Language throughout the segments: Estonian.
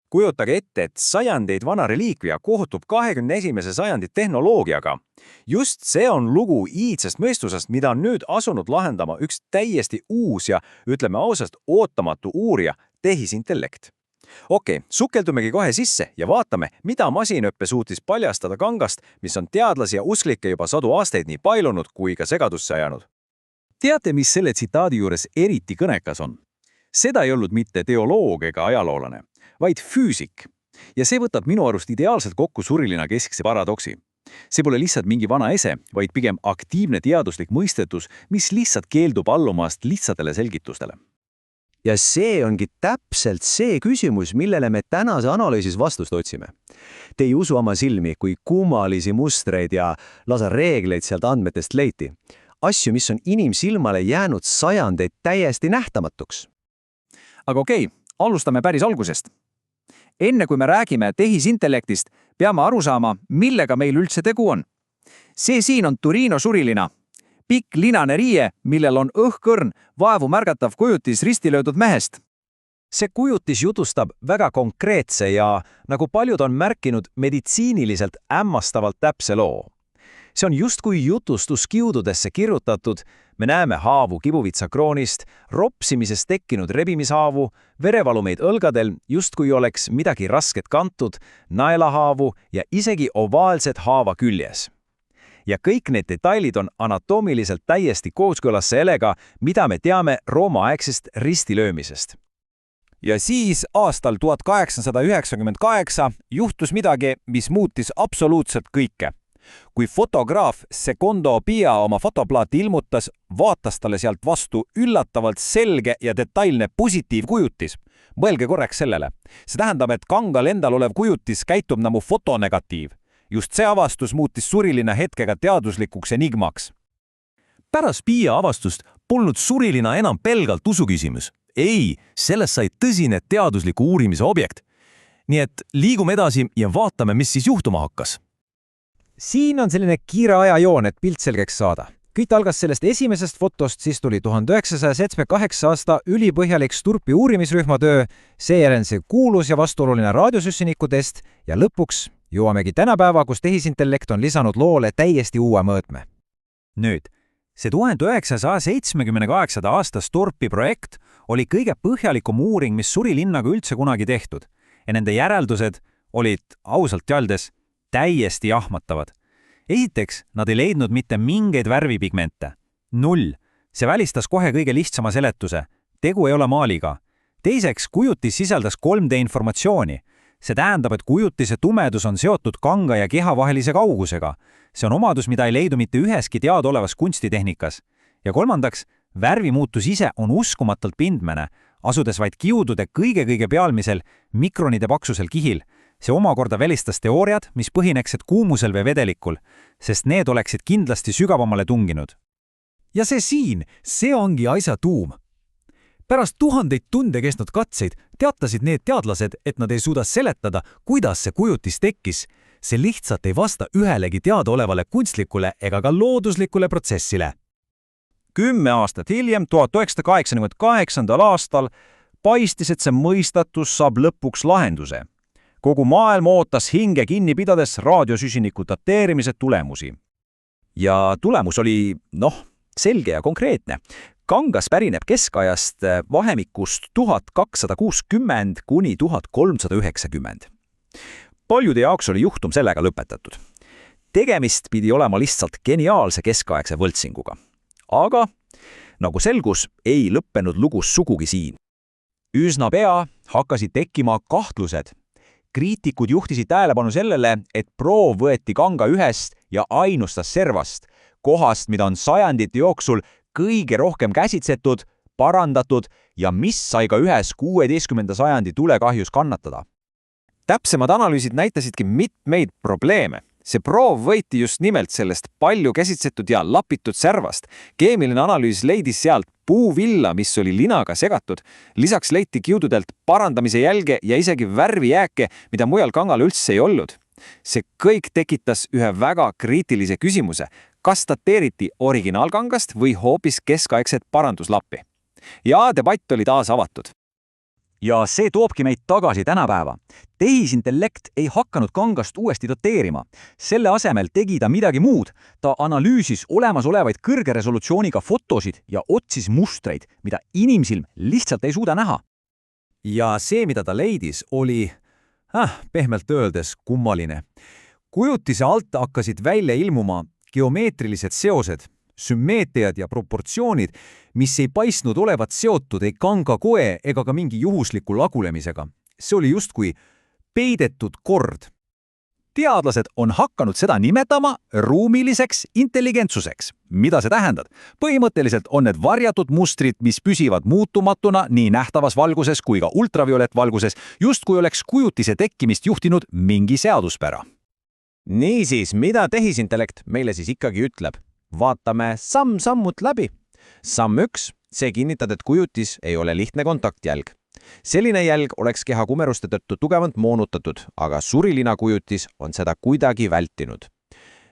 Kujutage ette, et sajandeid vana reliikvia kohtub 21. sajandi tehnoloogiaga. Just see on lugu iidsest mõistusest, mida on nüüd asunud lahendama üks täiesti uus ja, ütleme ausalt, ootamatu uurija, tehisintellekt. Okei, sukeldumegi kohe sisse ja vaatame, mida masinõppe suutis paljastada kangast, mis on teadlasi ja usklikke juba sadu aastaid nii pailunud kui ka segadusse ajanud. Teate, mis selle tsitaadi juures eriti kõnekas on? Seda ei olnud mitte teoloog ega ajaloolane, vaid füüsik. Ja see võtab minu arust ideaalselt kokku Surilina keskse paradoksi. See pole lihtsalt mingi vana ese, vaid pigem aktiivne teaduslik mõistetus, mis lihtsalt keeldub allumast lihtsatele selgitustele. Ja see ongi täpselt see küsimus, millele me tänase analüüsis vastust otsime. Te ei usu oma silmi, kui kummalisi mustreid ja lausa reegleid sealt andmetest leiti. Asju, mis on inimsilmale jäänud sajandeid täiesti nähtamatuks. Aga okei, alustame päris algusest. Enne kui me räägime tehisintellektist, peame aru saama, millega meil üldse tegu on. See siin on Turino Surilina. Pikk linane riie, millel on õhkõrn, vaevu märgatav kujutis ristilöödud mehest. See kujutis jutustab väga konkreetse ja, nagu paljud on märkinud, meditsiiniliselt ämmastavalt täpse loo. See on justkui jutustus kiududesse kirjutatud, me näeme haavu kibuvitsakroonist, ropsimisest tekkinud rebimishaavu, verevalumeid õlgadel, justkui oleks midagi rasket kantud, naelahaavu ja isegi ovaalset haava küljes. Ja kõik need detailid on anatoomiliselt täiesti kooskõlas sellega, mida me teame Rooma-aegsest ristilöömisest. Ja siis aastal 1898 juhtus midagi, mis muutis absoluutselt kõike. Kui fotograaf Secondo Pia oma fotoplaati ilmutas, vaatas talle sealt vastu üllatavalt selge ja detailne positiivkujutis. Mõelge korraks sellele. See tähendab, et kangal endal olev kujutis käitub nagu fotonegatiiv. Just see avastus muutis Surilina hetkega teaduslikuks enigmaks. Pärast Pia avastust polnud Surilina enam pelgalt usuküsimus. Ei, sellest sai tõsine teadusliku uurimise objekt. Nii et liigume edasi ja vaatame, mis siis juhtuma hakkas. Siin on selline kiire ajajoon, et pilt selgeks saada. Kõik algas sellest esimesest fotost, siis tuli 1978 aasta ülipõhjalik Sturpi uurimisrühma töö, seejärel see kuulus ja vastuoluline raadiosüsinikutest ja lõpuks jõuamegi tänapäeva, kus tehisintellekt on lisanud loole täiesti uue mõõtme. Nüüd, see 1978. aasta Sturpi projekt oli kõige põhjalikum uuring, mis Surilinnaga üldse kunagi tehtud. Ja nende järeldused olid ausalt öeldes täiesti jahmatavad. Esiteks, nad ei leidnud mitte mingeid värvipigmente. 0. See välistas kohe kõige lihtsama seletuse. Tegu ei ole maaliga. Teiseks, kujutis sisaldas 3D informatsiooni. See tähendab, et kujutise tumedus on seotud kanga ja keha vahelise kaugusega. See on omadus, mida ei leidu mitte üheski teadaolevas kunstitehnikas. Ja kolmandaks, värvimuutus ise on uskumatult pindmene, asudes vaid kiudude kõige pealmisel mikronide paksusel kihil. See omakorda välistas teooriad, mis põhineksid kuumusel või vedelikul, sest need oleksid kindlasti sügavamale tunginud. Ja see siin, see ongi asja tuum. Pärast tuhandeid tunde kestnud katseid teatasid need teadlased, et nad ei suuda seletada, kuidas see kujutis tekkis. See lihtsalt ei vasta ühelegi teadaolevale kunstlikule ega ka looduslikule protsessile. 10 aastat hiljem, 1988. aastal, paistis, et see mõistatus saab lõpuks lahenduse. Kogu maailm ootas hinge kinni pidades raadiosüsiniku dateerimise tulemusi. Ja tulemus oli, selge ja konkreetne. Kangas pärineb keskajast vahemikust 1260 kuni 1390. Paljude jaoks oli juhtum sellega lõpetatud. Tegemist pidi olema lihtsalt geniaalse keskaegse võltsinguga. Aga, nagu selgus, ei lõppenud lugus sugugi siin. Üsna pea hakkasid tekkima kahtlused. Kriitikud juhtisid tähelepanu sellele, et proov võeti kanga ühest ja ainustast servast, kohast, mida on sajandite jooksul kõige rohkem käsitsetud, parandatud ja mis sai ka ühes 16. sajandi tulekahjus kannatada. Täpsemad analüüsid näitasidki mitmeid probleeme. See proov võeti just nimelt sellest palju käsitsetud ja lapitud servast. Keemiline analüüs leidis sealt puuvilla, mis oli linaga segatud. Lisaks leiti kiududelt parandamise jälge ja isegi värvijääke, mida mujal kangal üldse ei olnud. See kõik tekitas ühe väga kriitilise küsimuse. Kas dateeriti originaalkangast või hoopis keskaegset paranduslappi? Ja debatt oli taas avatud. Ja see toobki meid tagasi tänapäeva. Tehisintellekt ei hakanud kangast uuesti doteerima. Selle asemel tegi ta midagi muud. Ta analüüsis olemasolevaid kõrge resolutsiooniga fotosid ja otsis mustreid, mida inimsilm lihtsalt ei suuda näha. Ja see, mida ta leidis, oli, pehmelt öeldes, kummaline. Kujutise alt hakkasid välja ilmuma geomeetrilised seosed, sümmeetriad ja proportsioonid, mis ei paistnud olevat seotud ei kanga koe ega ka mingi juhusliku lagulemisega. See oli justkui peidetud kord. Teadlased on hakanud seda nimetama ruumiliseks intelligentsuseks. Mida see tähendab? Põhimõtteliselt on need varjatud mustrid, mis püsivad muutumatuna nii nähtavas valguses kui ka ultraviolettvalguses, justkui oleks kujutise tekkimist juhtinud mingi seaduspära. Niisiis, mida tehisintellekt meile siis ikkagi ütleb? Vaatame samm-sammut läbi. Samm 1, see kinnitab, et kujutis ei ole lihtne kontaktjälg. Selline jälg oleks keha kumeruste tõttu tugevalt moonutatud, aga surilina kujutis on seda kuidagi vältinud.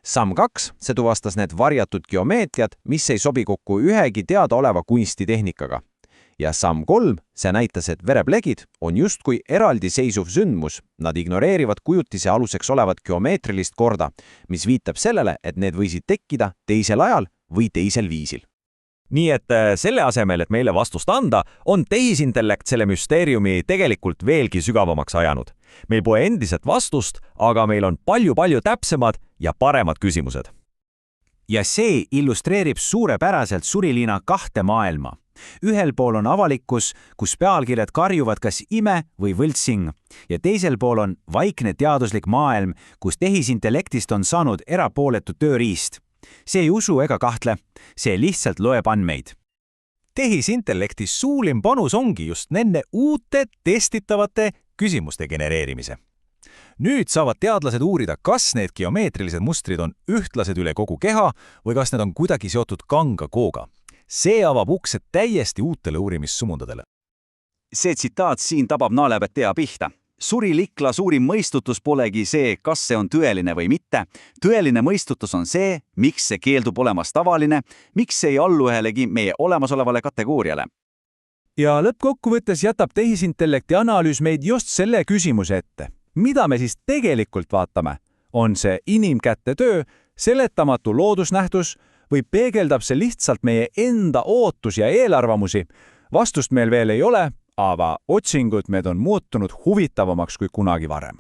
Samm 2, see tuvastas need varjatud geomeetriad, mis ei sobi kokku ühegi teadaoleva kunstitehnikaga. Ja samm 3, see näitas, et vereplegid on justkui eraldiseisev sündmus. Nad ignoreerivad kujutise aluseks olevat geomeetrilist korda, mis viitab sellele, et need võisid tekkida teisel ajal või teisel viisil. Nii et selle asemel, et meile vastust anda, on tehisintellekt selle müsteeriumi tegelikult veelgi sügavamaks ajanud. Meil pole endiselt vastust, aga meil on palju-palju täpsemad ja paremad küsimused. Ja see illustreerib suurepäraselt surilina kahte maailma. Ühel pool on avalikkus, kus pealkirjad karjuvad kas ime või võltsing, ja teisel pool on vaikne teaduslik maailm, kus tehisintellektist on saanud erapooletu tööriist. See ei usu ega kahtle, see lihtsalt loeb andmeid. Tehisintellekti suurim panus ongi just nende uute testitavate küsimuste genereerimise. Nüüd saavad teadlased uurida, kas need geomeetrilised mustrid on ühtlased üle kogu keha või kas need on kuidagi seotud kanga kooga. See avab ukse täiesti uutele uurimissumundadele. See tsitaat siin tabab naelapea tea pihta. Surilikla suurim mõistutus polegi see, kas see on tõeline või mitte. Tõeline mõistutus on see, miks see keeldub olemas tavaline, miks see ei allu ühelegi meie olemasolevale kategooriale. Ja lõppkokkuvõttes jätab tehisintellekti analüüs meid just selle küsimuse ette. Mida me siis tegelikult vaatame? On see inimkätte töö, seletamatu loodusnähtus või peegeldab see lihtsalt meie enda ootusi ja eelarvamusi? Vastust meil veel ei ole, aga otsingud meid on muutunud huvitavamaks kui kunagi varem.